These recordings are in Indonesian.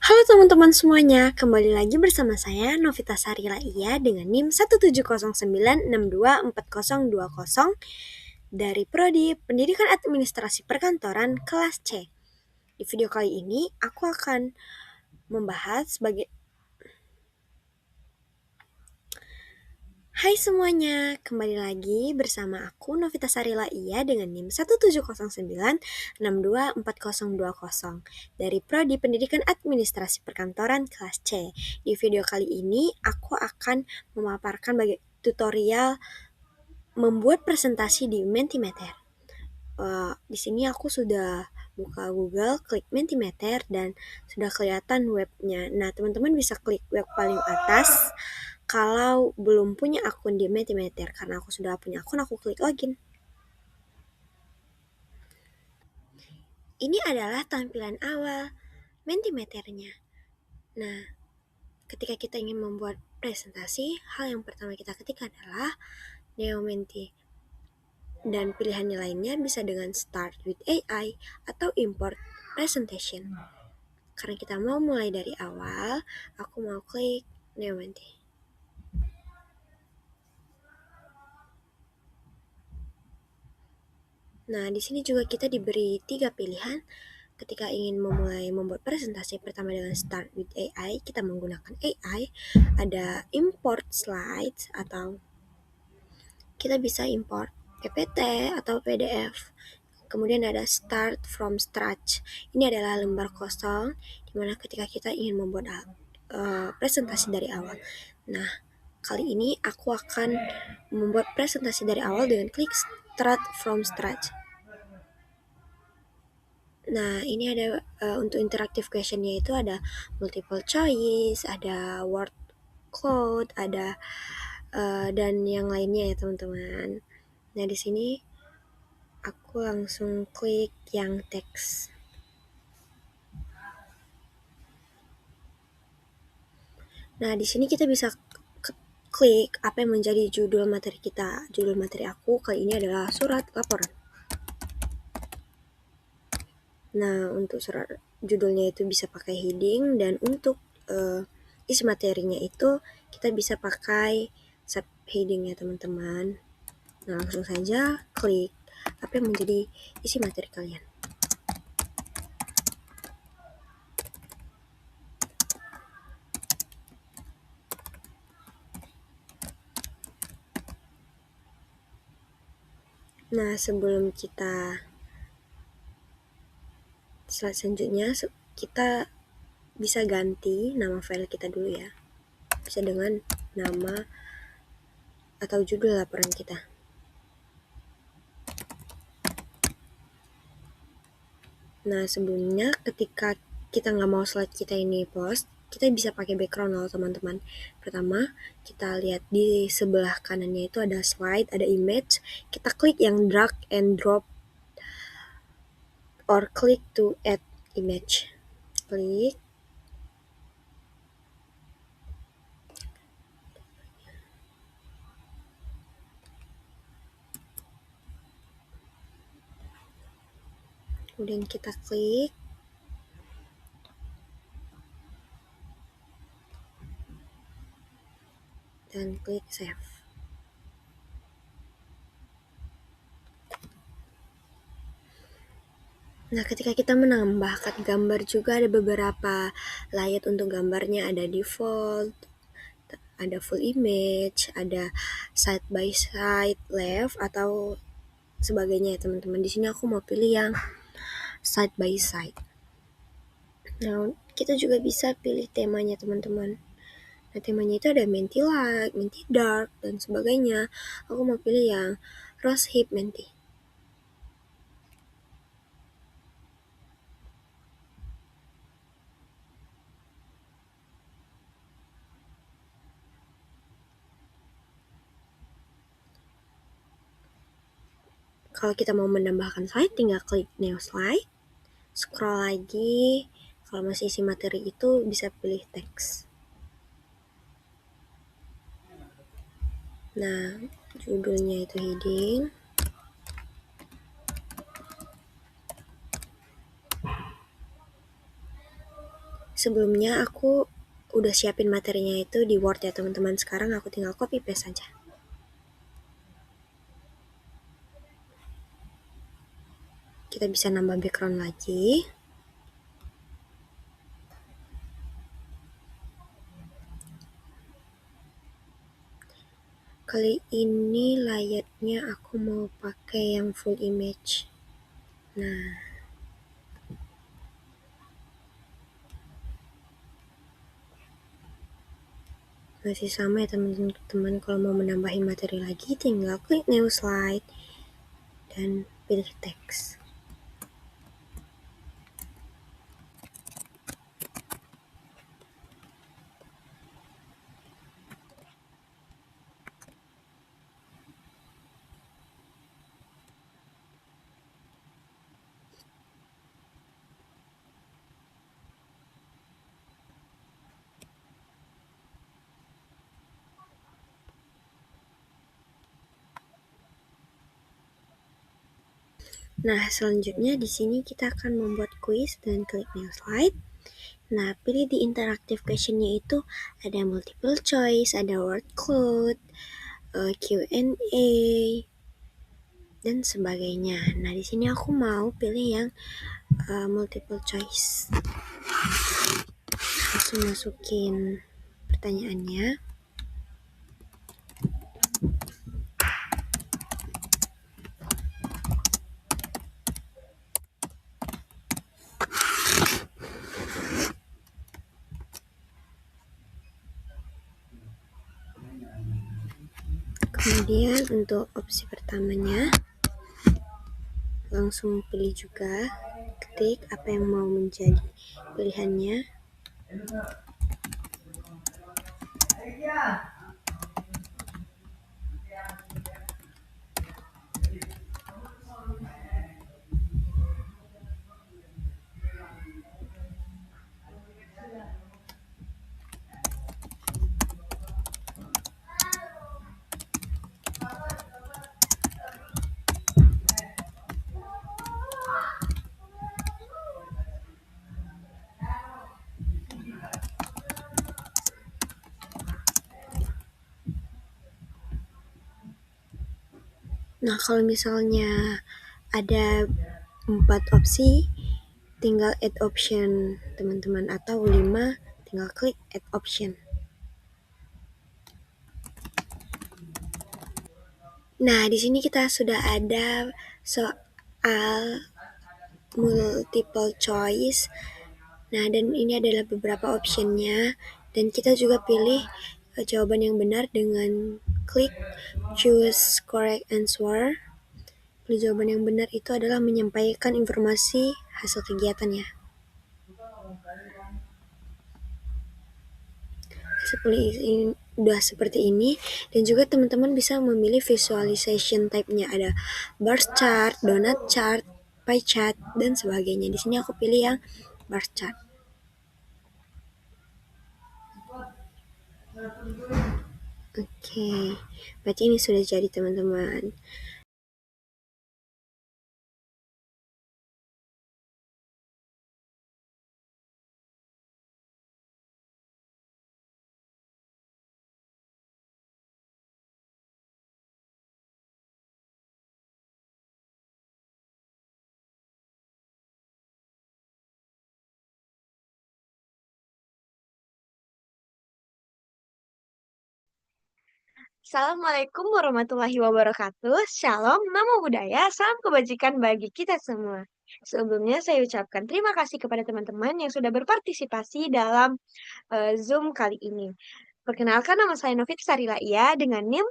Halo teman-teman semuanya, kembali lagi bersama saya Novita Sari Laia dengan NIM 17096264020 dari Prodi Pendidikan Administrasi Perkantoran kelas C. Di video kali ini aku akan membahas sebagai Hai semuanya, kembali lagi bersama aku Novita Sari Laia dengan NIM 17096264020 dari Prodi Pendidikan Administrasi Perkantoran kelas C. Di video kali ini aku akan memaparkan tutorial membuat presentasi di Mentimeter. Di sini aku sudah buka Google, klik Mentimeter dan sudah kelihatan webnya. Nah, teman-teman bisa klik web paling atas. Kalau belum punya akun di Mentimeter, karena aku sudah punya akun, aku klik login. Ini adalah tampilan awal Mentimeternya. Nah, ketika kita ingin membuat presentasi, hal yang pertama kita ketik adalah Neo Menti. Dan pilihannya lainnya bisa dengan Start with AI atau Import Presentation. Karena kita mau mulai dari awal, aku mau klik Neo Menti. Nah, di sini juga kita diberi 3 pilihan. Ketika ingin memulai membuat presentasi pertama dengan Start with AI, kita menggunakan AI. Ada Import Slides atau kita bisa import PPT atau PDF. Kemudian ada Start from Scratch. Ini adalah lembar kosong dimana ketika kita ingin membuat presentasi dari awal. Nah, kali ini aku akan membuat presentasi dari awal dengan klik Start from Scratch. Nah, ini ada untuk interactive questionnya itu ada multiple choice, ada word cloud, ada dan yang lainnya ya teman-teman. Nah, di sini aku langsung klik yang teks. Nah, di sini kita bisa klik apa yang menjadi judul materi kita. Judul materi aku kali ini adalah surat laporan. Nah, untuk surat judulnya itu bisa pakai heading dan untuk isi materinya itu kita bisa pakai subheading ya teman-teman. Nah, langsung saja klik apa yang menjadi isi materi kalian. Nah, sebelum kita slide selanjutnya, kita bisa ganti nama file kita dulu ya. Bisa dengan nama atau judul laporan kita. Nah, sebelumnya ketika kita nggak mau slide kita ini post, kita bisa pakai background loh teman-teman. Pertama, kita lihat di sebelah kanannya itu ada slide, ada image. Kita klik yang drag and drop or click to add image. Klik. Kemudian kita klik. Dan klik save. Nah, ketika kita menambahkan gambar juga ada beberapa layout untuk gambarnya, ada default, ada full image, ada side by side, left atau sebagainya ya teman-teman. Di sini aku mau pilih yang side by side. Nah, kita juga bisa pilih temanya teman-teman. Nah, temanya itu ada Menti Light, Menti Dark, dan sebagainya. Aku mau pilih yang Rose Hip Menti. Kalau kita mau menambahkan slide, tinggal klik New Slide, scroll lagi. Kalau masih isi materi itu bisa pilih teks. Nah, judulnya itu heading. Sebelumnya aku udah siapin materinya itu di Word ya teman-teman. Sekarang aku tinggal copy paste saja. Kita bisa nambah background lagi. Kali ini layarnya aku mau pakai yang full image. Nah, masih sama ya teman-teman. Kalau mau menambahin materi lagi, tinggal klik new slide dan pilih teks. Nah, selanjutnya di sini kita akan membuat kuis dan klik new slide. Nah, pilih di interactive questionnya itu ada multiple choice, ada word cloud, Q&A, dan sebagainya. Nah, di sini aku mau pilih yang multiple choice. Langsung masukin pertanyaannya. Kemudian untuk opsi pertamanya, langsung pilih juga, ketik apa yang mau menjadi pilihannya. Nah, kalau misalnya ada 4 opsi, tinggal add option teman-teman, atau 5 tinggal klik add option. Nah, di sini kita sudah ada soal multiple choice. Nah, dan ini adalah beberapa optionnya, dan kita juga pilih jawaban yang benar dengan klik choose correct answer. Jawaban yang benar itu adalah menyampaikan informasi hasil kegiatannya. Udah seperti ini, dan juga teman-teman bisa memilih visualization type-nya, ada bar chart, donut chart, pie chart, dan sebagainya. Di sini aku pilih yang bar chart. Oke, berarti ini sudah jadi teman-teman. Assalamualaikum warahmatullahi wabarakatuh. Shalom, namo buddhaya, salam kebajikan bagi kita semua. Sebelumnya saya ucapkan terima kasih kepada teman-teman yang sudah berpartisipasi dalam Zoom kali ini. Perkenalkan, nama saya Novit Sarilaia dengan NIM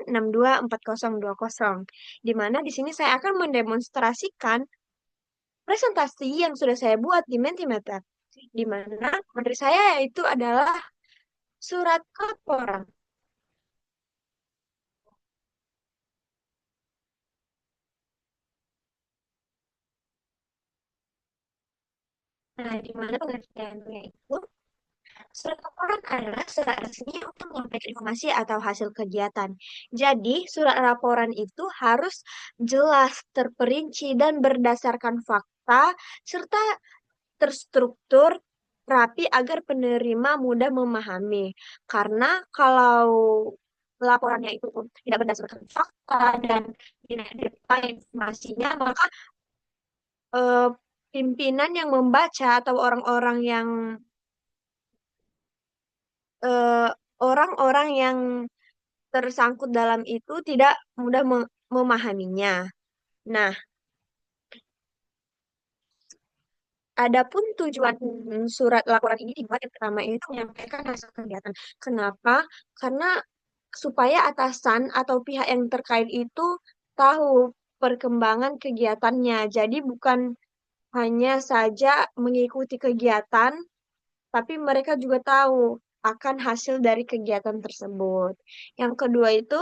17096242020. Di mana di sini saya akan mendemonstrasikan presentasi yang sudah saya buat di Mentimeter. Di mana materi saya yaitu adalah surat laporan. Nah, di mana pengertiannya itu, surat laporan adalah surat resmi untuk menyampaikan informasi atau hasil kegiatan. Jadi, surat laporan itu harus jelas, terperinci, dan berdasarkan fakta, serta terstruktur rapi agar penerima mudah memahami. Karena kalau laporannya itu tidak berdasarkan fakta dan tidak detail informasinya, maka eh, pimpinan yang membaca atau eh, orang-orang yang tersangkut dalam itu tidak mudah memahaminya. Nah, adapun tujuan surat laporan ini dibuat yang pertama itu menyampaikan hasil kegiatan. Kenapa? Karena supaya atasan atau pihak yang terkait itu tahu perkembangan kegiatannya. Jadi bukan hanya saja mengikuti kegiatan, tapi mereka juga tahu akan hasil dari kegiatan tersebut. Yang kedua itu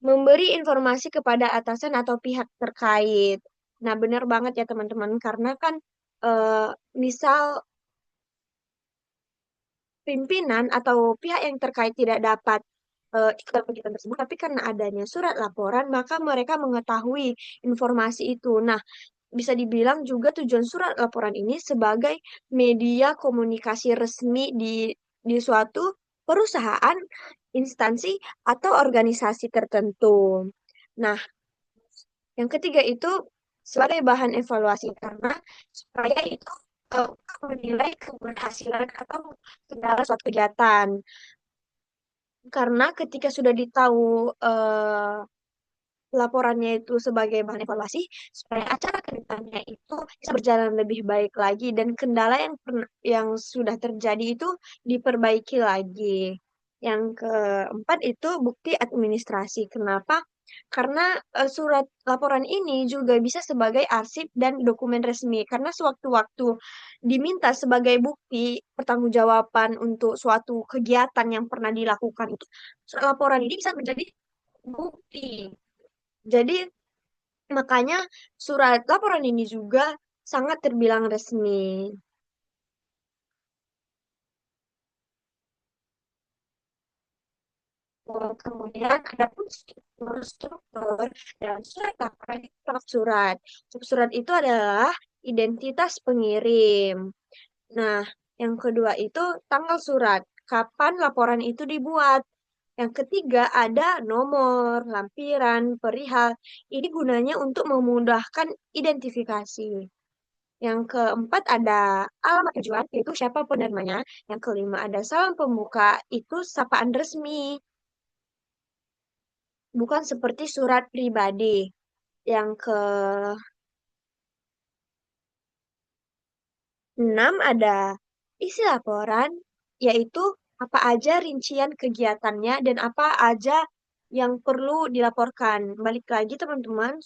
memberi informasi kepada atasan atau pihak terkait. Nah, benar banget ya teman-teman, karena kan eh, misal pimpinan atau pihak yang terkait tidak dapat ikut dalam kegiatan tersebut, tapi karena adanya surat laporan, maka mereka mengetahui informasi itu. Nah, bisa dibilang juga tujuan surat laporan ini sebagai media komunikasi resmi di suatu perusahaan, instansi, atau organisasi tertentu. Nah, yang ketiga itu sebagai bahan evaluasi karena supaya itu menilai keberhasilan atau kendala suatu kegiatan. Karena ketika sudah ditahu laporannya itu sebagai bahan evaluasi supaya acara ke depannya itu bisa berjalan lebih baik lagi dan kendala yang sudah terjadi itu diperbaiki lagi. Yang keempat itu bukti administrasi. Kenapa? Karena surat laporan ini juga bisa sebagai arsip dan dokumen resmi. Karena sewaktu-waktu diminta sebagai bukti pertanggungjawaban untuk suatu kegiatan yang pernah dilakukan itu, surat laporan ini bisa menjadi bukti. Jadi makanya surat laporan ini juga sangat terbilang resmi. Kemudian ada pun struktur dan surat laporan itu surat. Surat itu adalah identitas pengirim. Nah, yang kedua itu tanggal surat. Kapan laporan itu dibuat? Yang ketiga ada nomor, lampiran, perihal. Ini gunanya untuk memudahkan identifikasi. Yang keempat ada alamat tujuan, yaitu siapa penerimanya. Yang kelima ada salam pembuka, itu sapaan resmi, bukan seperti surat pribadi. Yang keenam ada isi laporan, yaitu apa aja rincian kegiatannya dan apa aja yang perlu dilaporkan. Balik lagi teman-teman,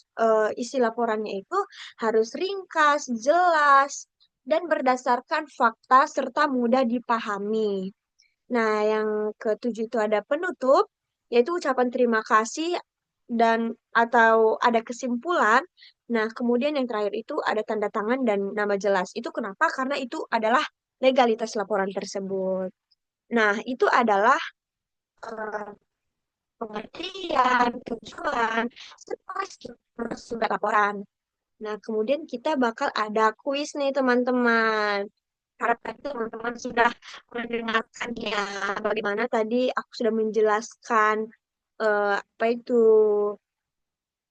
isi laporannya itu harus ringkas, jelas, dan berdasarkan fakta serta mudah dipahami. Nah, yang ketujuh itu ada penutup, yaitu ucapan terima kasih dan atau ada kesimpulan. Nah, kemudian yang terakhir itu ada tanda tangan dan nama jelas. Itu kenapa? Karena itu adalah legalitas laporan tersebut. Nah, itu adalah eh, pengertian, tujuan, serta surat laporan. Nah, kemudian kita bakal ada kuis nih, teman-teman. Harap tadi teman-teman sudah mendengarkan ya, bagaimana tadi aku sudah menjelaskan apa itu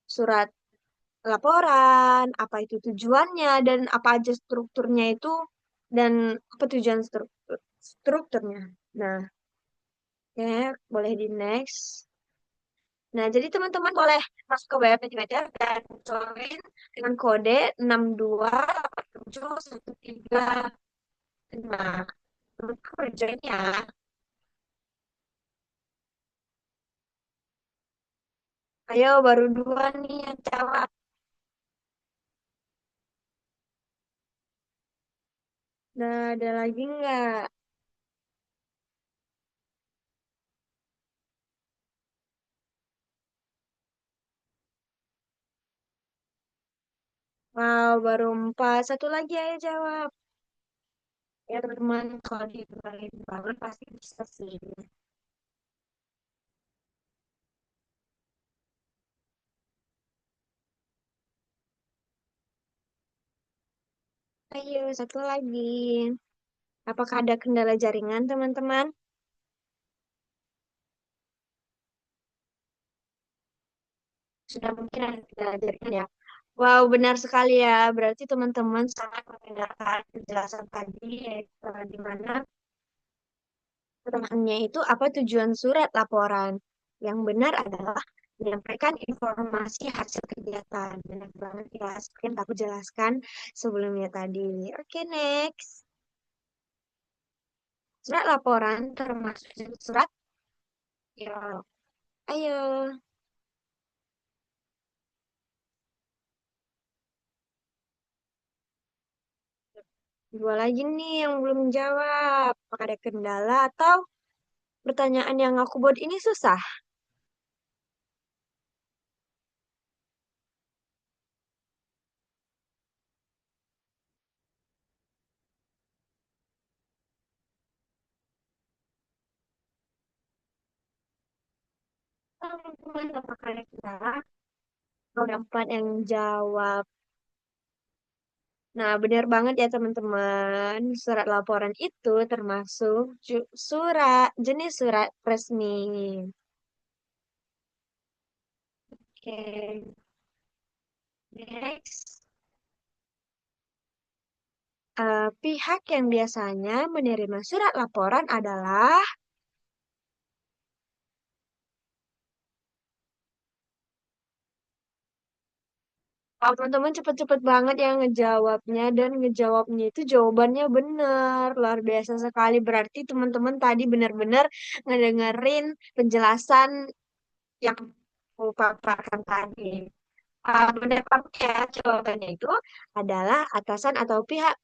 surat laporan, apa itu tujuannya, dan apa aja strukturnya itu, dan apa tujuan strukturnya. Nah, ya, boleh di next. Nah, jadi teman-teman boleh masuk ke web Belajar dan join dengan kode 628713. Nah, teman-teman join ya. Ayo, baru dua nih yang jawab. Nah, ada lagi nggak? Wow, baru empat. Satu lagi ayo jawab. Ya, teman-teman, kalau dibalik banget pasti bisa sih. Ayo, satu lagi. Apakah ada kendala jaringan, teman-teman? Sudah mungkin ada kendala jaringan ya. Wow, benar sekali ya. Berarti teman-teman sangat mendengarkan penjelasan tadi, di mana pertanyaannya itu apa tujuan surat laporan? Yang benar adalah menyampaikan informasi hasil kegiatan. Benar banget ya, seperti yang aku jelaskan sebelumnya tadi. Oke, next. Surat laporan termasuk jenis surat. Ya, ayo. Dua lagi nih yang belum jawab. Apakah ada kendala atau pertanyaan yang aku buat ini susah? Teman-teman, apakah ada kendala? Kalau dapat yang jawab. Nah, benar banget ya teman-teman. Surat laporan itu termasuk jenis surat resmi. Oke, next. Pihak yang biasanya menerima surat laporan adalah. Teman-teman cepet-cepet banget ya ngejawabnya dan ngejawabnya itu jawabannya benar. Luar biasa sekali. Berarti teman-teman tadi benar-benar ngedengerin penjelasan yang aku paparkan tadi. Benar banget ya, jawabannya itu adalah atasan atau pihak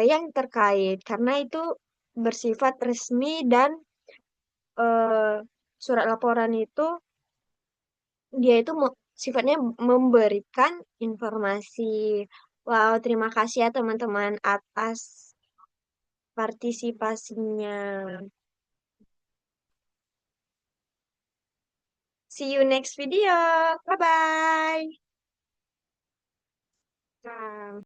yang terkait karena itu bersifat resmi dan eh, surat laporan itu dia itu sifatnya memberikan informasi. Wow, terima kasih ya teman-teman atas partisipasinya. See you next video. Bye-bye.